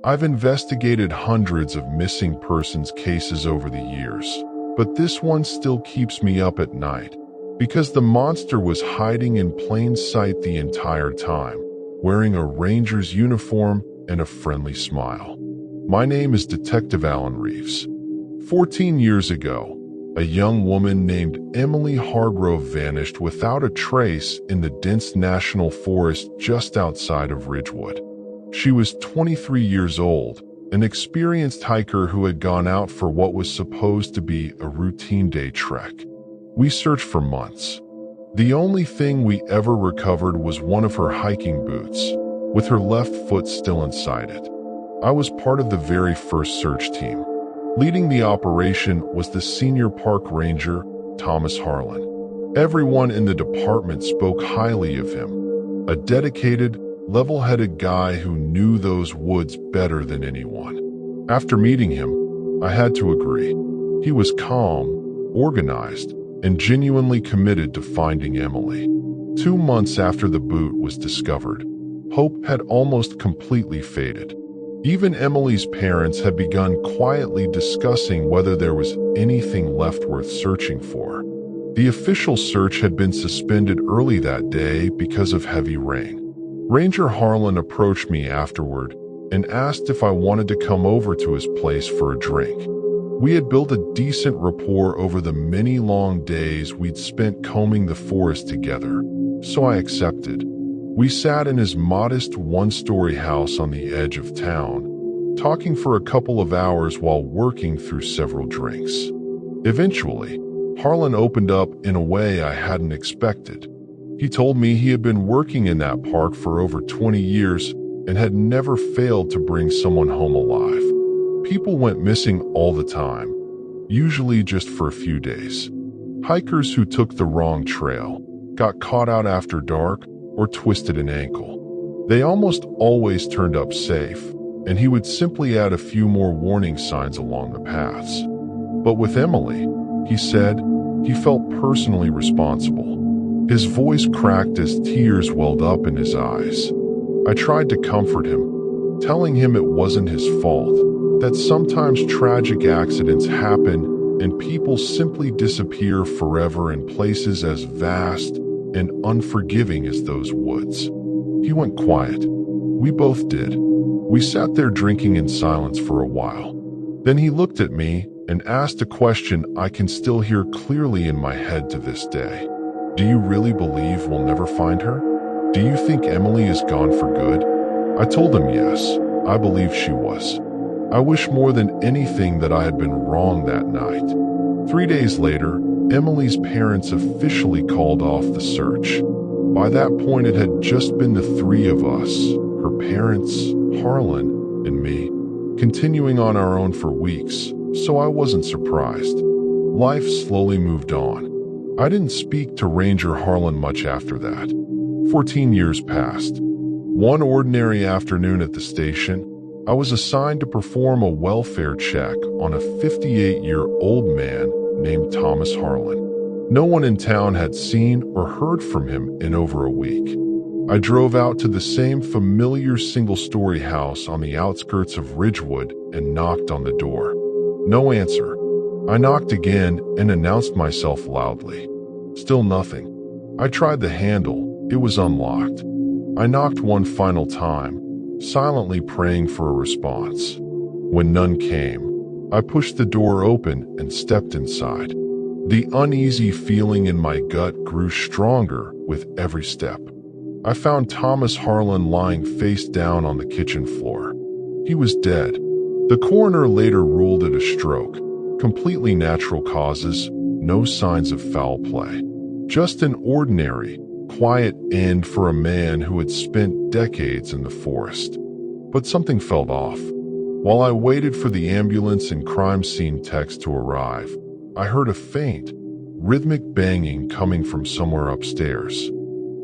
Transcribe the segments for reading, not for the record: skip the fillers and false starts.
I've investigated hundreds of missing persons cases over the years, but this one still keeps me up at night because the monster was hiding in plain sight the entire time, wearing a ranger's uniform and a friendly smile. My name is Detective Alan Reeves. 14 years ago, a young woman named Emily Hargrove vanished without a trace in the dense national forest just outside of Ridgewood. She was 23 years old, an experienced hiker who had gone out for what was supposed to be a routine day trek. We searched for months. The only thing we ever recovered was one of her hiking boots, with her left foot still inside it. I was part of the very first search team. Leading the operation was the senior park ranger, Thomas Harlan. Everyone in the department spoke highly of him, a dedicated, level-headed guy who knew those woods better than anyone. After meeting him, I had to agree. He was calm, organized, and genuinely committed to finding Emily. 2 months after the boot was discovered, hope had almost completely faded. Even Emily's parents had begun quietly discussing whether there was anything left worth searching for. The official search had been suspended early that day because of heavy rain. Ranger Harlan approached me afterward and asked if I wanted to come over to his place for a drink. We had built a decent rapport over the many long days we'd spent combing the forest together, so I accepted. We sat in his modest one-story house on the edge of town, talking for a couple of hours while working through several drinks. Eventually, Harlan opened up in a way I hadn't expected. He told me he had been working in that park for over 20 years and had never failed to bring someone home alive. People went missing all the time, usually just for a few days. Hikers who took the wrong trail, got caught out after dark, or twisted an ankle. They almost always turned up safe, and he would simply add a few more warning signs along the paths. But with Emily, he said, he felt personally responsible. His voice cracked as tears welled up in his eyes. I tried to comfort him, telling him it wasn't his fault, that sometimes tragic accidents happen and people simply disappear forever in places as vast and unforgiving as those woods. He went quiet. We both did. We sat there drinking in silence for a while. Then he looked at me and asked a question I can still hear clearly in my head to this day. Do you really believe we'll never find her? Do you think Emily is gone for good? I told him yes, I believe she was. I wish more than anything that I had been wrong that night. 3 days later, Emily's parents officially called off the search. By that point, it had just been the three of us, her parents, Harlan, and me, continuing on our own for weeks, so I wasn't surprised. Life slowly moved on. I didn't speak to Ranger Harlan much after that. 14 years passed. One ordinary afternoon at the station, I was assigned to perform a welfare check on a 58-year-old man named Thomas Harlan. No one in town had seen or heard from him in over a week. I drove out to the same familiar single-story house on the outskirts of Ridgewood and knocked on the door. No answer. I knocked again and announced myself loudly. Still nothing. I tried the handle. It was unlocked. I knocked one final time, silently praying for a response. When none came, I pushed the door open and stepped inside. The uneasy feeling in my gut grew stronger with every step. I found Thomas Harlan lying face down on the kitchen floor. He was dead. The coroner later ruled it a stroke. Completely natural causes, no signs of foul play. Just an ordinary, quiet end for a man who had spent decades in the forest. But something felt off. While I waited for the ambulance and crime scene techs to arrive, I heard a faint, rhythmic banging coming from somewhere upstairs.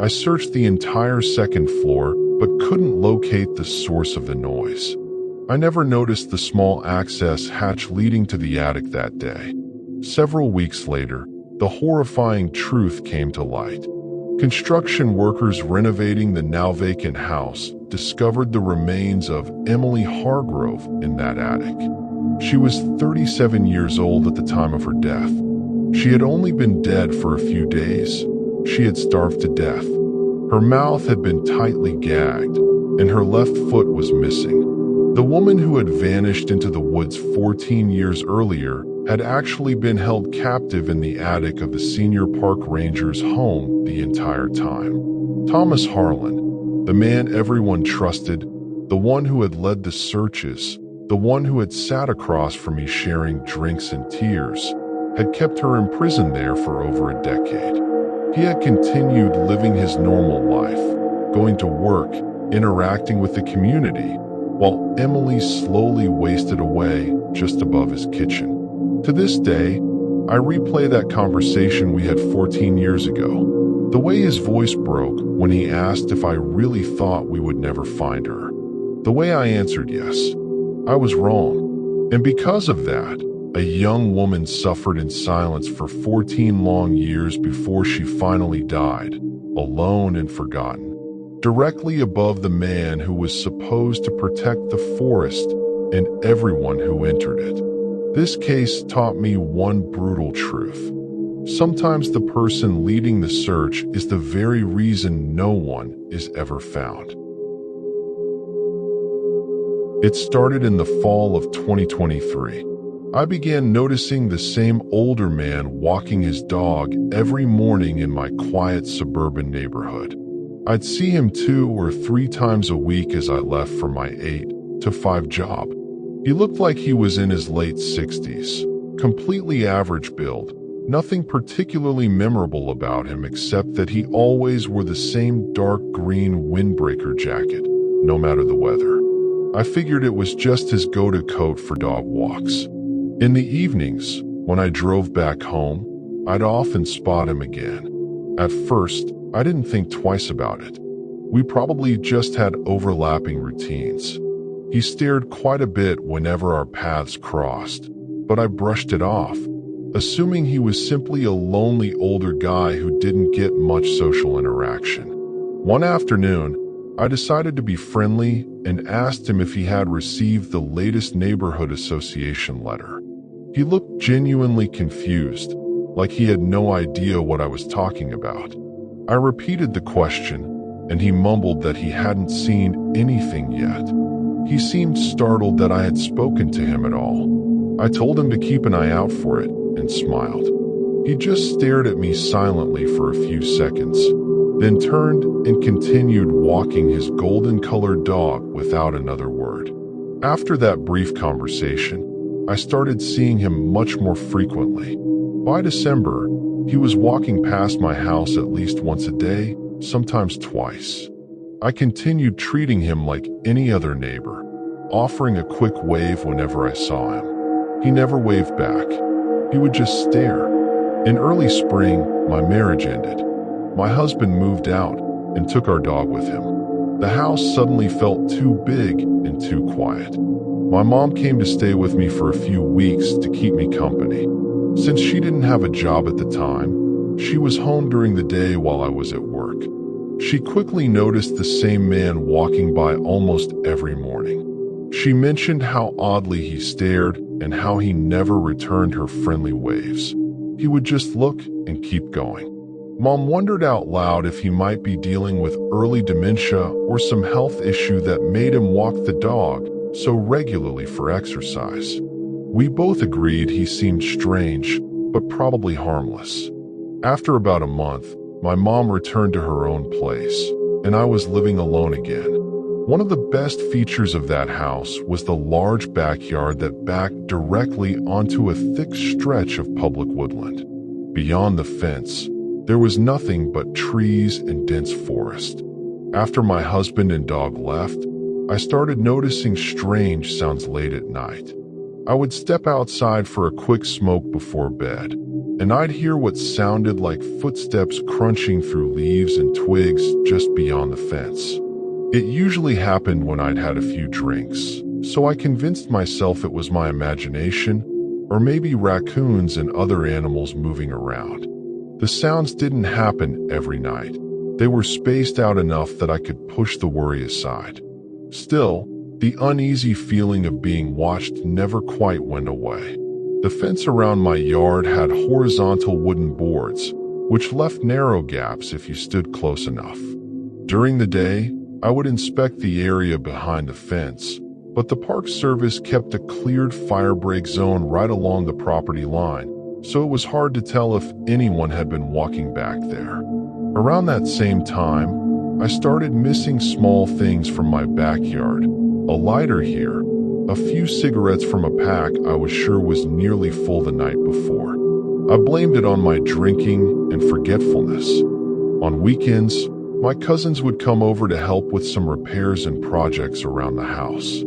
I searched the entire second floor, but couldn't locate the source of the noise. I never noticed the small access hatch leading to the attic that day. Several weeks later, the horrifying truth came to light. Construction workers renovating the now vacant house discovered the remains of Emily Hargrove in that attic. She was 37 years old at the time of her death. She had only been dead for a few days. She had starved to death. Her mouth had been tightly gagged, and her left foot was missing. The woman who had vanished into the woods 14 years earlier had actually been held captive in the attic of the senior park ranger's home the entire time. Thomas Harlan, the man everyone trusted, the one who had led the searches, the one who had sat across from me sharing drinks and tears, had kept her imprisoned there for over a decade. He had continued living his normal life, going to work, interacting with the community, while Emily slowly wasted away just above his kitchen. To this day, I replay that conversation we had 14 years ago. The way his voice broke when he asked if I really thought we would never find her. The way I answered yes. I was wrong. And because of that, a young woman suffered in silence for 14 long years before she finally died, alone and forgotten, directly above the man who was supposed to protect the forest and everyone who entered it. This case taught me one brutal truth. Sometimes the person leading the search is the very reason no one is ever found. It started in the fall of 2023. I began noticing the same older man walking his dog every morning in my quiet suburban neighborhood. I'd see him 2 or 3 times a week as I left for my 8 to 5 job. He looked like he was in his late 60s, completely average build, nothing particularly memorable about him except that he always wore the same dark green windbreaker jacket, no matter the weather. I figured it was just his go-to coat for dog walks. In the evenings, when I drove back home, I'd often spot him again. At first, I didn't think twice about it. We probably just had overlapping routines. He stared quite a bit whenever our paths crossed, but I brushed it off, assuming he was simply a lonely older guy who didn't get much social interaction. One afternoon, I decided to be friendly and asked him if he had received the latest neighborhood association letter. He looked genuinely confused, like he had no idea what I was talking about. I repeated the question, and he mumbled that he hadn't seen anything yet. He seemed startled that I had spoken to him at all. I told him to keep an eye out for it and smiled. He just stared at me silently for a few seconds, then turned and continued walking his golden-colored dog without another word. After that brief conversation, I started seeing him much more frequently. By December, he was walking past my house at least once a day, sometimes twice. I continued treating him like any other neighbor, offering a quick wave whenever I saw him. He never waved back. He would just stare. In early spring, my marriage ended. My husband moved out and took our dog with him. The house suddenly felt too big and too quiet. My mom came to stay with me for a few weeks to keep me company. Since she didn't have a job at the time, she was home during the day while I was at work. She quickly noticed the same man walking by almost every morning. She mentioned how oddly he stared and how he never returned her friendly waves. He would just look and keep going. Mom wondered out loud if he might be dealing with early dementia or some health issue that made him walk the dog so regularly for exercise. We both agreed he seemed strange, but probably harmless. After about a month, my mom returned to her own place, and I was living alone again. One of the best features of that house was the large backyard that backed directly onto a thick stretch of public woodland. Beyond the fence, there was nothing but trees and dense forest. After my husband and dog left, I started noticing strange sounds late at night. I would step outside for a quick smoke before bed, and I'd hear what sounded like footsteps crunching through leaves and twigs just beyond the fence. It usually happened when I'd had a few drinks, so I convinced myself it was my imagination, or maybe raccoons and other animals moving around. The sounds didn't happen every night, They were spaced out enough that I could push the worry aside. Still, the uneasy feeling of being watched never quite went away. The fence around my yard had horizontal wooden boards, which left narrow gaps if you stood close enough. During the day, I would inspect the area behind the fence, but the Park Service kept a cleared firebreak zone right along the property line, so it was hard to tell if anyone had been walking back there. Around that same time, I started missing small things from my backyard. A lighter here, a few cigarettes from a pack I was sure was nearly full the night before. I blamed it on my drinking and forgetfulness. On weekends, my cousins would come over to help with some repairs and projects around the house.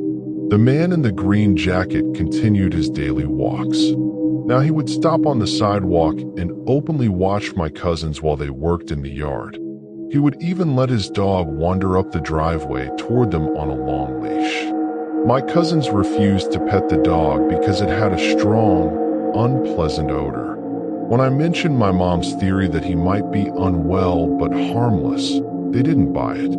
The man in the green jacket continued his daily walks. Now he would stop on the sidewalk and openly watch my cousins while they worked in the yard. He would even let his dog wander up the driveway toward them on a long leash. My cousins refused to pet the dog because it had a strong, unpleasant odor. When I mentioned my mom's theory that he might be unwell but harmless, they didn't buy it.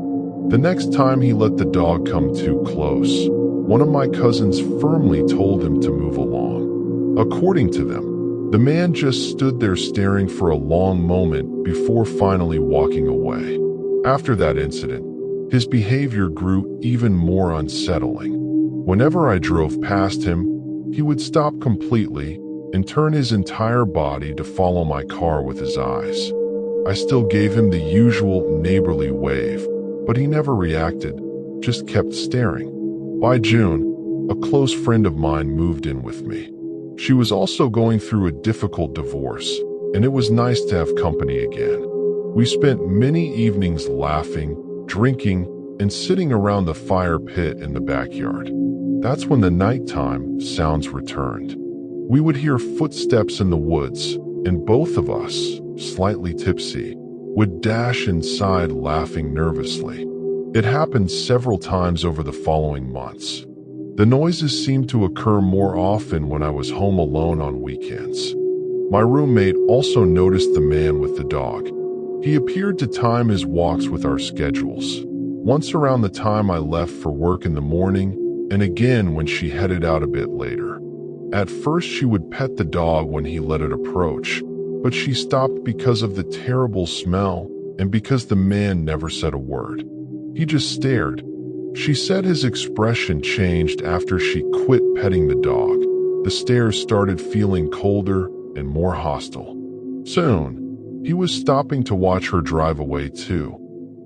The next time he let the dog come too close, one of my cousins firmly told him to move along. According to them, the man just stood there staring for a long moment before finally walking away. After that incident, his behavior grew even more unsettling. Whenever I drove past him, he would stop completely and turn his entire body to follow my car with his eyes. I still gave him the usual neighborly wave, but he never reacted, just kept staring. By June, a close friend of mine moved in with me. She was also going through a difficult divorce, and it was nice to have company again. We spent many evenings laughing, drinking, and sitting around the fire pit in the backyard. That's when the nighttime sounds returned. We would hear footsteps in the woods, and both of us, slightly tipsy, would dash inside laughing nervously. It happened several times over the following months. The noises seemed to occur more often when I was home alone on weekends. My roommate also noticed the man with the dog. He appeared to time his walks with our schedules. Once around the time I left for work in the morning, and again when she headed out a bit later. At first she would pet the dog when he let it approach, but she stopped because of the terrible smell and because the man never said a word. He just stared. She said his expression changed after she quit petting the dog. The stares started feeling colder and more hostile. Soon, he was stopping to watch her drive away too,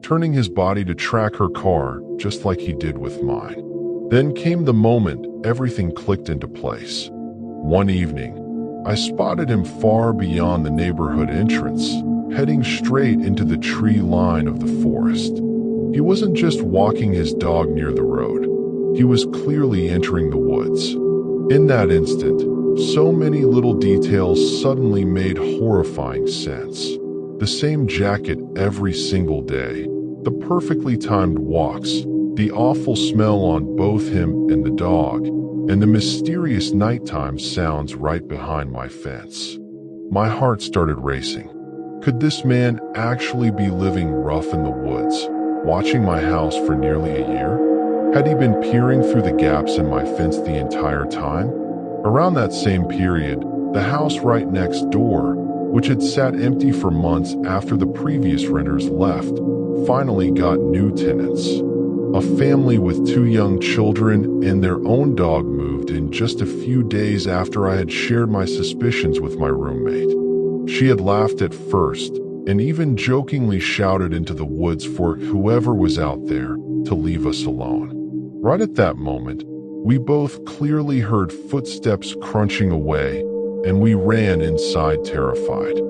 turning his body to track her car just like he did with mine. Then came the moment everything clicked into place. One evening, I spotted him far beyond the neighborhood entrance, heading straight into the tree line of the forest. He wasn't just walking his dog near the road. He was clearly entering the woods. In that instant, so many little details suddenly made horrifying sense. The same jacket every single day, the perfectly timed walks, the awful smell on both him and the dog, and the mysterious nighttime sounds right behind my fence. My heart started racing. Could this man actually be living rough in the woods, watching my house for nearly a year? Had he been peering through the gaps in my fence the entire time? Around that same period, the house right next door, which had sat empty for months after the previous renters left, finally got new tenants. A family with 2 young children and their own dog moved in just a few days after I had shared my suspicions with my roommate. She had laughed at first and even jokingly shouted into the woods for whoever was out there to leave us alone. Right at that moment, we both clearly heard footsteps crunching away, and we ran inside terrified.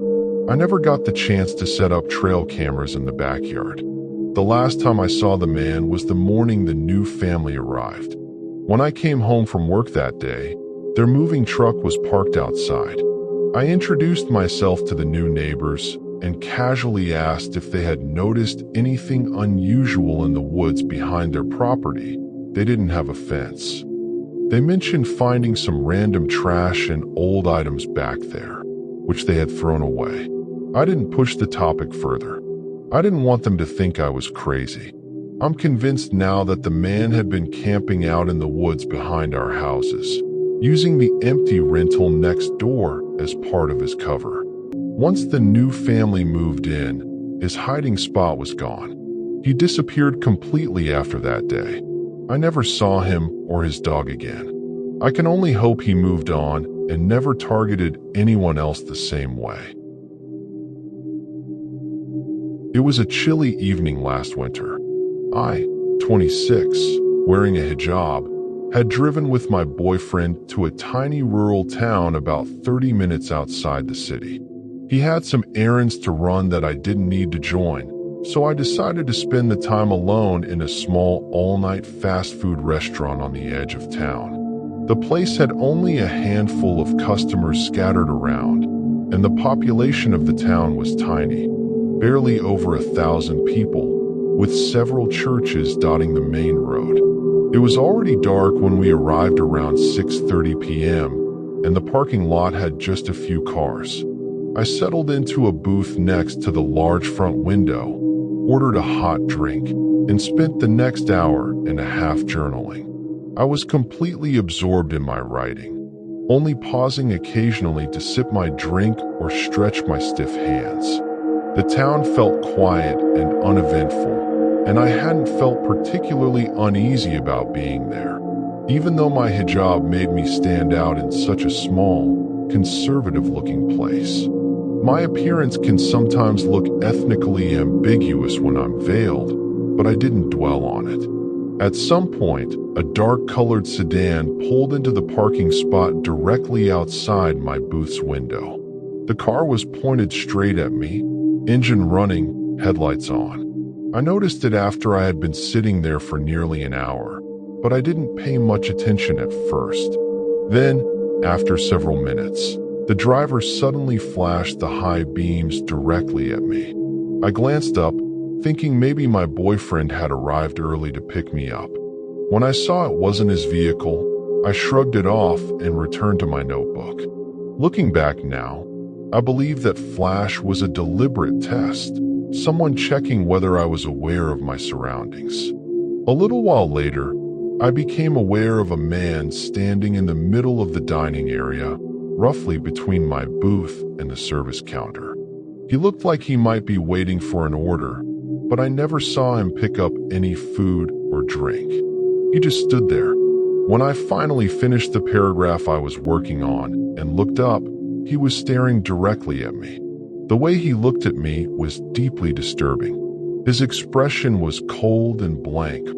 I never got the chance to set up trail cameras in the backyard. The last time I saw the man was the morning the new family arrived. When I came home from work that day, their moving truck was parked outside. I introduced myself to the new neighbors and casually asked if they had noticed anything unusual in the woods behind their property. They didn't have a fence. They mentioned finding some random trash and old items back there, which they had thrown away. I didn't push the topic further. I didn't want them to think I was crazy. I'm convinced now that the man had been camping out in the woods behind our houses, using the empty rental next door as part of his cover. Once the new family moved in, his hiding spot was gone. He disappeared completely after that day. I never saw him or his dog again. I can only hope he moved on and never targeted anyone else the same way. It was a chilly evening last winter. I, 26, wearing a hijab, had driven with my boyfriend to a tiny rural town about 30 minutes outside the city. He had some errands to run that I didn't need to join, so I decided to spend the time alone in a small all-night fast food restaurant on the edge of town. The place had only a handful of customers scattered around, and the population of the town was tiny, barely over 1,000 people, with several churches dotting the main road. It was already dark when we arrived around 6:30 p.m., and the parking lot had just a few cars. I settled into a booth next to the large front window, ordered a hot drink, and spent the next hour and a half journaling. I was completely absorbed in my writing, only pausing occasionally to sip my drink or stretch my stiff hands. The town felt quiet and uneventful, and I hadn't felt particularly uneasy about being there, even though my hijab made me stand out in such a small, conservative-looking place. My appearance can sometimes look ethnically ambiguous when I'm veiled, but I didn't dwell on it. At some point, a dark-colored sedan pulled into the parking spot directly outside my booth's window. The car was pointed straight at me, engine running, headlights on. I noticed it after I had been sitting there for nearly an hour, but I didn't pay much attention at first. Then, after several minutes, the driver suddenly flashed the high beams directly at me. I glanced up, thinking maybe my boyfriend had arrived early to pick me up. When I saw it wasn't his vehicle, I shrugged it off and returned to my notebook. Looking back now, I believe that flash was a deliberate test, someone checking whether I was aware of my surroundings. A little while later, I became aware of a man standing in the middle of the dining area, roughly between my booth and the service counter. He looked like he might be waiting for an order, but I never saw him pick up any food or drink. He just stood there. When I finally finished the paragraph I was working on and looked up, he was staring directly at me. The way he looked at me was deeply disturbing. His expression was cold and blank,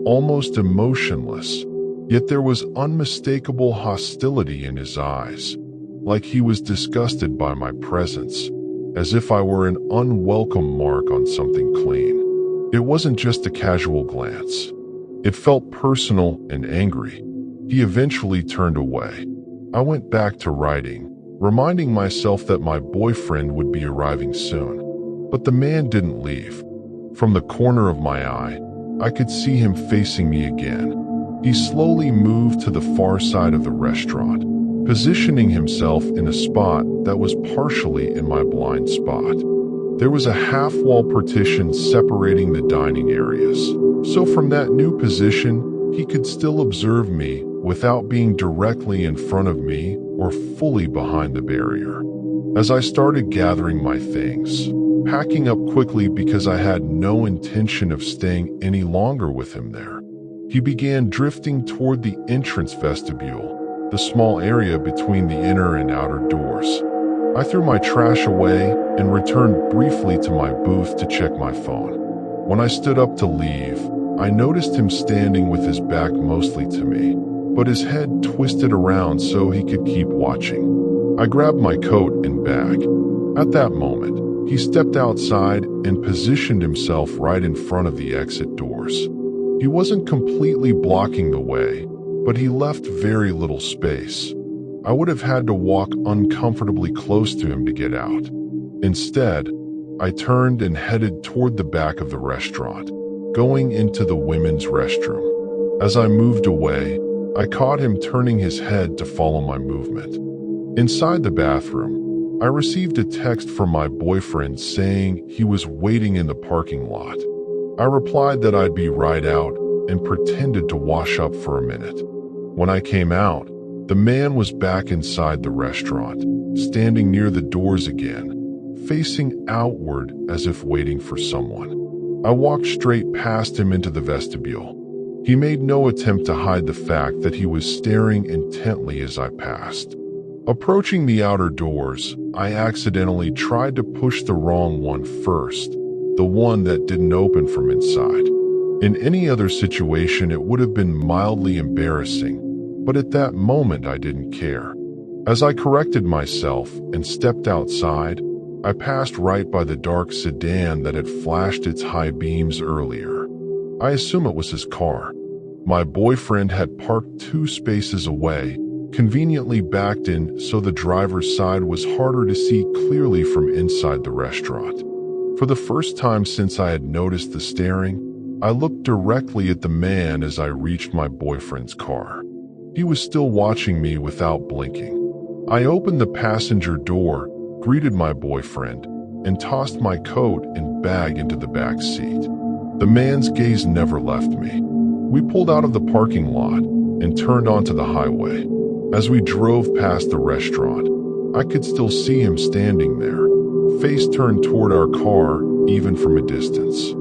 almost emotionless, yet there was unmistakable hostility in his eyes, like he was disgusted by my presence, as if I were an unwelcome mark on something clean. It wasn't just a casual glance. It felt personal and angry. He eventually turned away. I went back to writing, reminding myself that my boyfriend would be arriving soon. But the man didn't leave. From the corner of my eye, I could see him facing me again. He slowly moved to the far side of the restaurant, positioning himself in a spot that was partially in my blind spot. There was a half-wall partition separating the dining areas, so from that new position, he could still observe me without being directly in front of me or fully behind the barrier. As I started gathering my things, packing up quickly because I had no intention of staying any longer with him there, he began drifting toward the entrance vestibule, the small area between the inner and outer doors. I threw my trash away and returned briefly to my booth to check my phone. When I stood up to leave, I noticed him standing with his back mostly to me, but his head twisted around so he could keep watching. I grabbed my coat and bag. At that moment, he stepped outside and positioned himself right in front of the exit doors. He wasn't completely blocking the way, but he left very little space. I would have had to walk uncomfortably close to him to get out. Instead, I turned and headed toward the back of the restaurant, going into the women's restroom. As I moved away, I caught him turning his head to follow my movement. Inside the bathroom, I received a text from my boyfriend saying he was waiting in the parking lot. I replied that I'd be right out and pretended to wash up for a minute. When I came out, the man was back inside the restaurant, standing near the doors again, facing outward as if waiting for someone. I walked straight past him into the vestibule. He made no attempt to hide the fact that he was staring intently as I passed. Approaching the outer doors, I accidentally tried to push the wrong one first, the one that didn't open from inside. In any other situation, it would have been mildly embarrassing, but at that moment I didn't care. As I corrected myself and stepped outside, I passed right by the dark sedan that had flashed its high beams earlier. I assume it was his car. My boyfriend had parked 2 spaces away, conveniently backed in so the driver's side was harder to see clearly from inside the restaurant. For the first time since I had noticed the staring, I looked directly at the man as I reached my boyfriend's car. He was still watching me without blinking. I opened the passenger door, greeted my boyfriend, and tossed my coat and bag into the back seat. The man's gaze never left me. We pulled out of the parking lot and turned onto the highway. As we drove past the restaurant, I could still see him standing there, face turned toward our car even from a distance.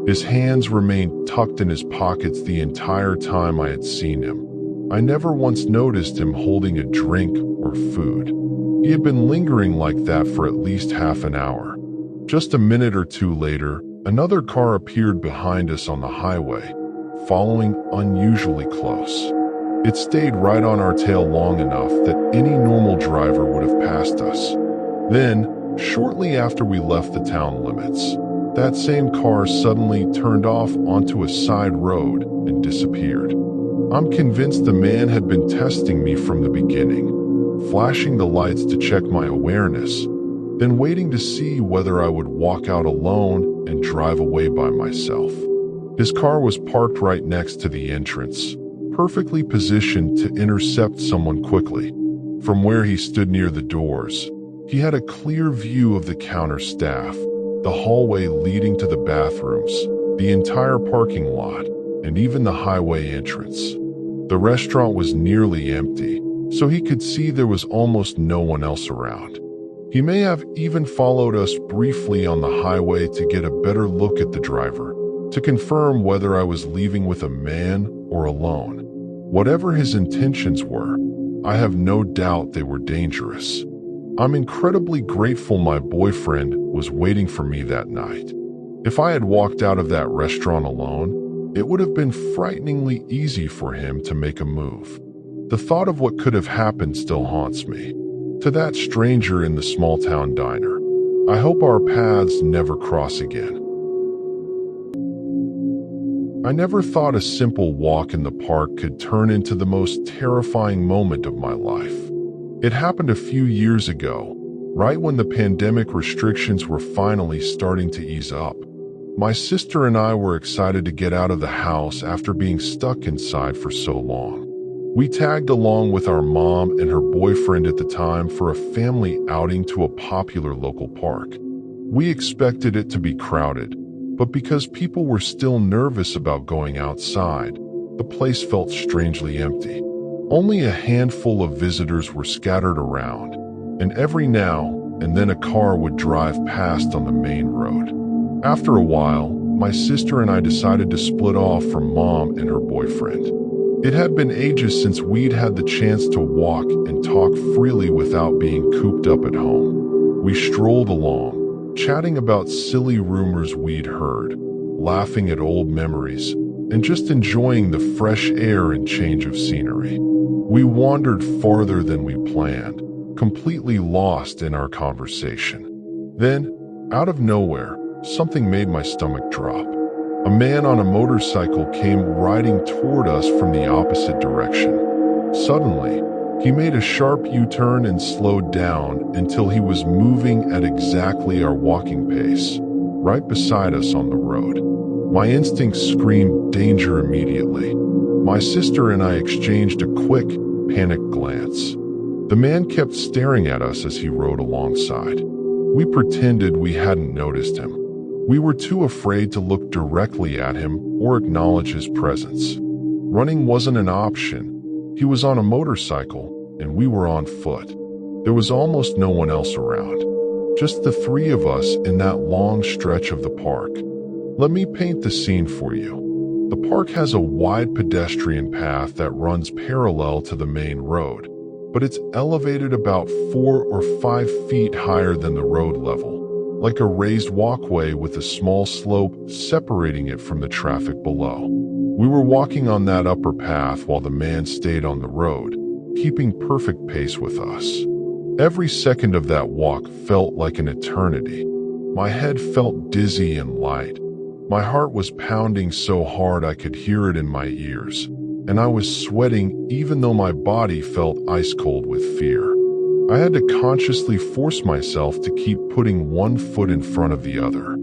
His hands remained tucked in his pockets the entire time I had seen him. I never once noticed him holding a drink or food. He had been lingering like that for at least half an hour. Just a minute or two later, another car appeared behind us on the highway, following unusually close. It stayed right on our tail long enough that any normal driver would have passed us. Then, shortly after we left the town limits, that same car suddenly turned off onto a side road and disappeared. I'm convinced the man had been testing me from the beginning, flashing the lights to check my awareness, then waiting to see whether I would walk out alone and drive away by myself. His car was parked right next to the entrance, perfectly positioned to intercept someone quickly. From where he stood near the doors, he had a clear view of the counter staff, the hallway leading to the bathrooms, the entire parking lot, and even the highway entrance. The restaurant was nearly empty, so he could see there was almost no one else around. He may have even followed us briefly on the highway to get a better look at the driver, to confirm whether I was leaving with a man or alone. Whatever his intentions were, I have no doubt they were dangerous. I'm incredibly grateful my boyfriend was waiting for me that night. If I had walked out of that restaurant alone, it would have been frighteningly easy for him to make a move. The thought of what could have happened still haunts me. To that stranger in the small-town diner, I hope our paths never cross again. I never thought a simple walk in the park could turn into the most terrifying moment of my life. It happened a few years ago, right when the pandemic restrictions were finally starting to ease up. My sister and I were excited to get out of the house after being stuck inside for so long. We tagged along with our mom and her boyfriend at the time for a family outing to a popular local park. We expected it to be crowded, but because people were still nervous about going outside, the place felt strangely empty. Only a handful of visitors were scattered around, and every now and then a car would drive past on the main road. After a while, my sister and I decided to split off from Mom and her boyfriend. It had been ages since we'd had the chance to walk and talk freely without being cooped up at home. We strolled along, chatting about silly rumors we'd heard, laughing at old memories, and just enjoying the fresh air and change of scenery. We wandered farther than we planned, completely lost in our conversation. Then, out of nowhere, something made my stomach drop. A man on a motorcycle came riding toward us from the opposite direction. Suddenly, he made a sharp U-turn and slowed down until he was moving at exactly our walking pace, right beside us on the road. My instincts screamed danger immediately. My sister and I exchanged a quick, panicked glance. The man kept staring at us as he rode alongside. We pretended we hadn't noticed him. We were too afraid to look directly at him or acknowledge his presence. Running wasn't an option. He was on a motorcycle, and we were on foot. There was almost no one else around. Just the three of us in that long stretch of the park. Let me paint the scene for you. The park has a wide pedestrian path that runs parallel to the main road, but it's elevated about 4 or 5 feet higher than the road level, like a raised walkway with a small slope separating it from the traffic below. We were walking on that upper path while the man stayed on the road, keeping perfect pace with us. Every second of that walk felt like an eternity. My head felt dizzy and light. My heart was pounding so hard I could hear it in my ears, and I was sweating even though my body felt ice cold with fear. I had to consciously force myself to keep putting one foot in front of the other.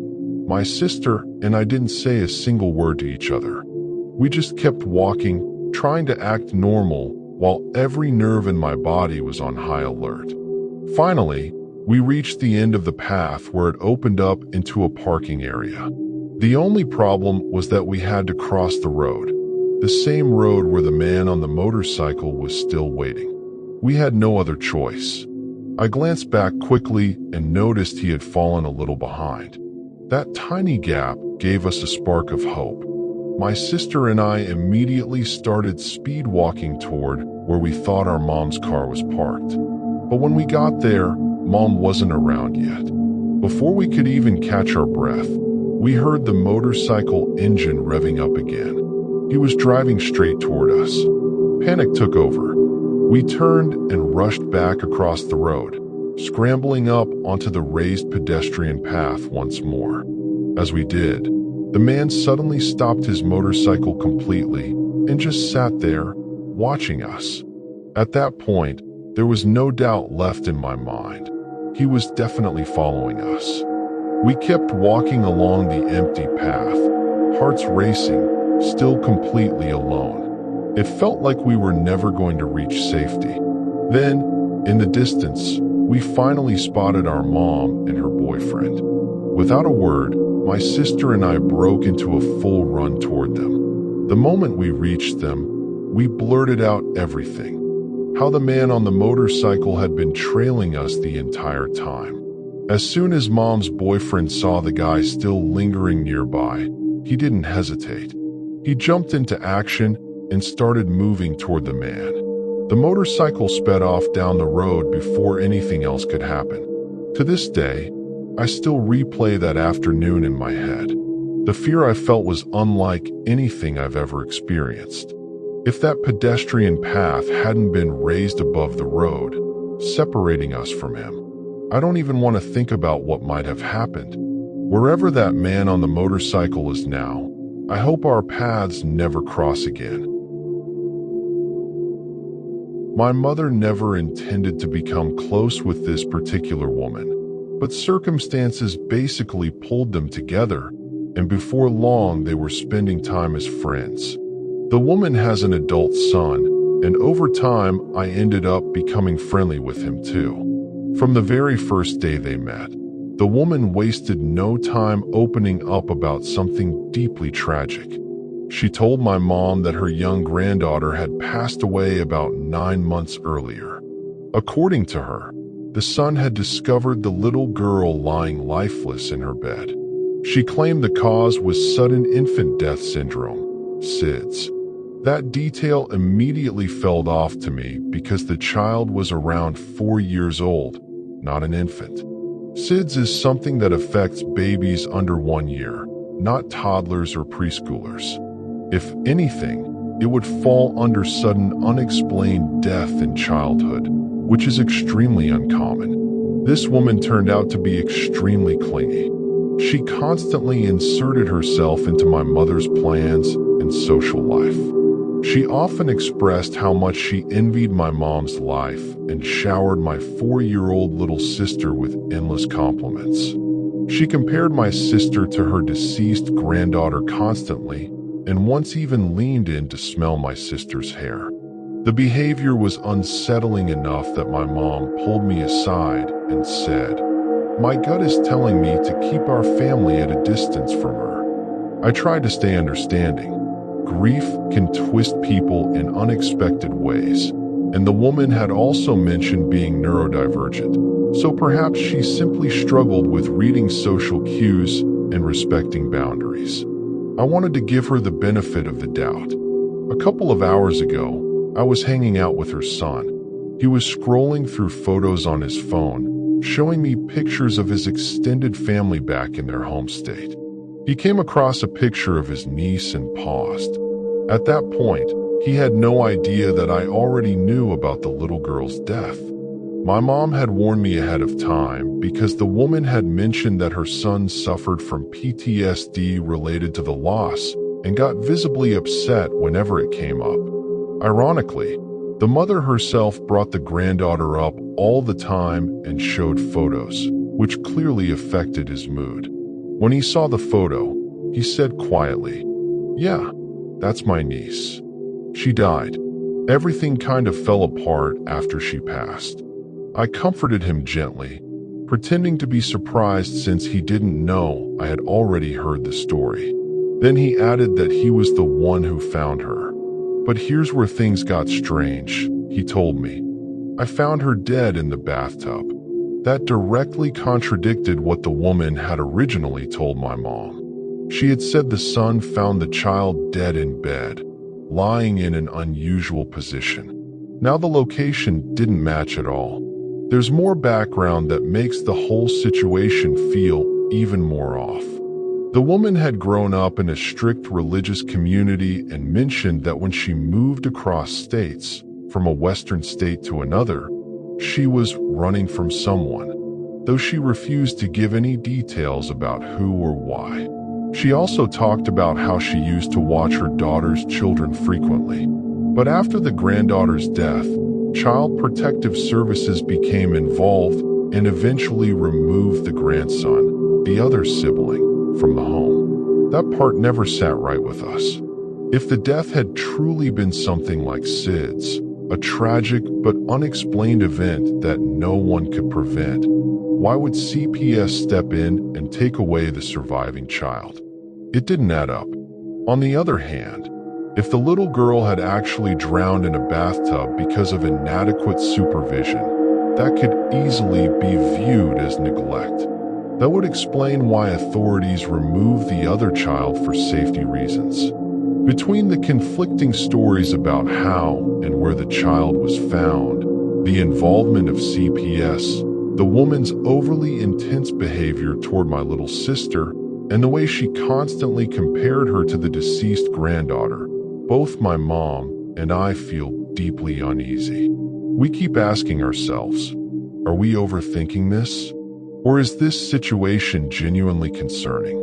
My sister and I didn't say a single word to each other. We just kept walking, trying to act normal, while every nerve in my body was on high alert. Finally, we reached the end of the path where it opened up into a parking area. The only problem was that we had to cross the road, the same road where the man on the motorcycle was still waiting. We had no other choice. I glanced back quickly and noticed he had fallen a little behind. That tiny gap gave us a spark of hope. My sister and I immediately started speed walking toward where we thought our mom's car was parked. But when we got there, Mom wasn't around yet. Before we could even catch our breath, we heard the motorcycle engine revving up again. He was driving straight toward us. Panic took over. We turned and rushed back across the road, scrambling up onto the raised pedestrian path once more. As we did, the man suddenly stopped his motorcycle completely and just sat there, watching us. At that point, there was no doubt left in my mind. He was definitely following us. We kept walking along the empty path, hearts racing, still completely alone. It felt like we were never going to reach safety. Then, in the distance, we finally spotted our mom and her boyfriend. Without a word, my sister and I broke into a full run toward them. The moment we reached them, we blurted out everything. How the man on the motorcycle had been trailing us the entire time. As soon as Mom's boyfriend saw the guy still lingering nearby, he didn't hesitate. He jumped into action and started moving toward the man. The motorcycle sped off down the road before anything else could happen. To this day, I still replay that afternoon in my head. The fear I felt was unlike anything I've ever experienced. If that pedestrian path hadn't been raised above the road, separating us from him, I don't even want to think about what might have happened. Wherever that man on the motorcycle is now, I hope our paths never cross again. My mother never intended to become close with this particular woman, but circumstances basically pulled them together, and before long they were spending time as friends. The woman has an adult son, and over time I ended up becoming friendly with him too. From the very first day they met, the woman wasted no time opening up about something deeply tragic. She told my mom that her young granddaughter had passed away about 9 months earlier. According to her, the son had discovered the little girl lying lifeless in her bed. She claimed the cause was sudden infant death syndrome, SIDS. That detail immediately fell off to me because the child was around 4 years old, not an infant. SIDS is something that affects babies under 1 year, not toddlers or preschoolers. If anything, it would fall under sudden unexplained death in childhood, which is extremely uncommon. This woman turned out to be extremely clingy. She constantly inserted herself into my mother's plans and social life. She often expressed how much she envied my mom's life and showered my 4-year-old little sister with endless compliments. She compared my sister to her deceased granddaughter constantly, and once even leaned in to smell my sister's hair. The behavior was unsettling enough that my mom pulled me aside and said, "My gut is telling me to keep our family at a distance from her." I tried to stay understanding. Grief can twist people in unexpected ways, and the woman had also mentioned being neurodivergent, so perhaps she simply struggled with reading social cues and respecting boundaries. I wanted to give her the benefit of the doubt. A couple of hours ago, I was hanging out with her son. He was scrolling through photos on his phone, showing me pictures of his extended family back in their home state. He came across a picture of his niece and paused. At that point, he had no idea that I already knew about the little girl's death. My mom had warned me ahead of time because the woman had mentioned that her son suffered from PTSD related to the loss and got visibly upset whenever it came up. Ironically, the mother herself brought the granddaughter up all the time and showed photos, which clearly affected his mood. When he saw the photo, he said quietly, "Yeah, that's my niece. She died. Everything kind of fell apart after she passed." I comforted him gently, pretending to be surprised since he didn't know I had already heard the story. Then he added that he was the one who found her. "But here's where things got strange," he told me. "I found her dead in the bathtub." That directly contradicted what the woman had originally told my mom. She had said the son found the child dead in bed, lying in an unusual position. Now the location didn't match at all. There's more background that makes the whole situation feel even more off. The woman had grown up in a strict religious community and mentioned that when she moved across states, from a western state to another, she was running from someone, though she refused to give any details about who or why. She also talked about how she used to watch her daughter's children frequently. But after the granddaughter's death, Child Protective Services became involved and eventually removed the grandson, the other sibling, from the home. That part never sat right with us. If the death had truly been something like SIDS, a tragic but unexplained event that no one could prevent, why would CPS step in and take away the surviving child? It didn't add up. On the other hand, if the little girl had actually drowned in a bathtub because of inadequate supervision, that could easily be viewed as neglect. That would explain why authorities removed the other child for safety reasons. Between the conflicting stories about how and where the child was found, the involvement of CPS, the woman's overly intense behavior toward my little sister, and the way she constantly compared her to the deceased granddaughter, both my mom and I feel deeply uneasy. We keep asking ourselves, are we overthinking this? Or is this situation genuinely concerning?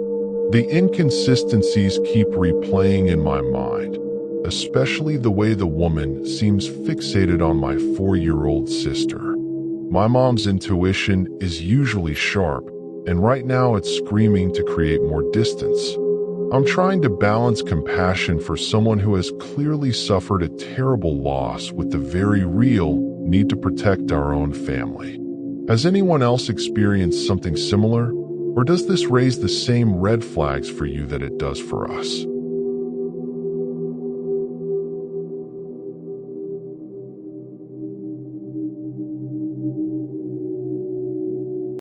The inconsistencies keep replaying in my mind, especially the way the woman seems fixated on my 4-year-old sister. My mom's intuition is usually sharp, and right now it's screaming to create more distance. I'm trying to balance compassion for someone who has clearly suffered a terrible loss with the very real need to protect our own family. Has anyone else experienced something similar, or does this raise the same red flags for you that it does for us?